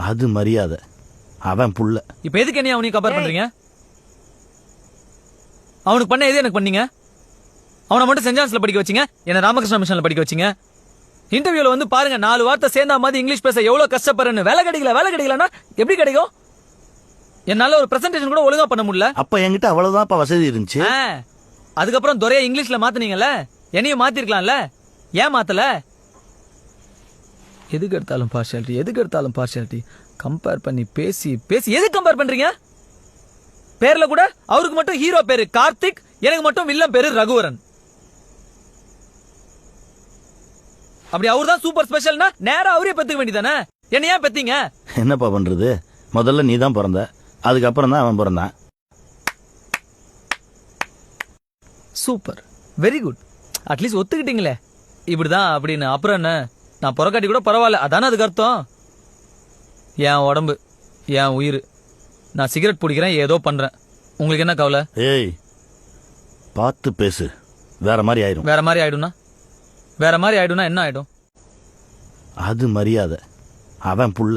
அது மரியாதை. அவன் புள்ள. இப்ப எதுக்கு என்ன அவனையும் கம்பேர் பண்றீங்க? அவனுக்கு பண்ண எது எனக்கு பண்ணீங்க? அவனை மட்டும் சென்ட் ஜான்ஸ்ல படிக்க வச்சீங்க, என்ன ராமகிருஷ்ண மிஷன்ல படிக்க வச்சீங்க. இன்டர்வியூல வந்து பாருங்க, 4 வார்த்தை சேர்ந்தா மாதிரி இங்கிலீஷ் பேச எவ்வளவு கஷ்டப்படுறேன்னு. வேலை கிடைக்கலன்னா எப்படி கிடைக்கும்? என்னால ஒரு பிரசன்டேஷன் கூட ஒழுங்கா பண்ண முடியல. அப்ப என்கிட்ட அவ்வளவுதான் வசதி இருந்துச்சு. அதுக்கப்புறம் துறையா இங்கிலீஷ்ல மாத்தினீங்கல்ல, என்னையும் மாத்திருக்கலாம்ல. ஏன் மாத்தல? எதுக்கு எடுத்தாலும் பார்ஷியாலிட்டி கம்பேர் பண்ணி பேசி எதுக்கு கம்பேர் பண்றீங்க? பேர்ல கூட அவருக்கு மட்டும் ஹீரோ பேரு கார்த்திக், எனக்கு மட்டும் வில்லன் பேரு ரகுவரன். அப்படி அவர்தான் சூப்பர் ஸ்பெஷல்னா நேரா அவரே பெத்துக்க வேண்டியதானே, என்ன ஏன் பெத்தீங்க? என்னப்பா பண்றது, முதல்ல நீ தான் பிறந்த, அதுக்கப்புறம் தான் அவன் பிறந்தான். Super, very good. அட்லீஸ்ட் ஒத்துக்கிட்டீங்களே இப்படிதான் அப்படின்னு. அப்புறம் என்ன, நான் புறக்காட்டி கூட பரவாயில்ல, அதானே அதுக்கு அர்த்தம். என் உடம்பு, என் உயிர். நான் சிகரெட் பிடிக்கிறேன், ஏதோ பண்றேன், உங்களுக்கு என்ன கவலை? ஏய், பார்த்து பேசு, வேற மாதிரி ஆயிடும். வேற மாதிரி ஆயிடும்னா என்ன ஆயிடும்? அது மரியாதை. அவன் புள்ள.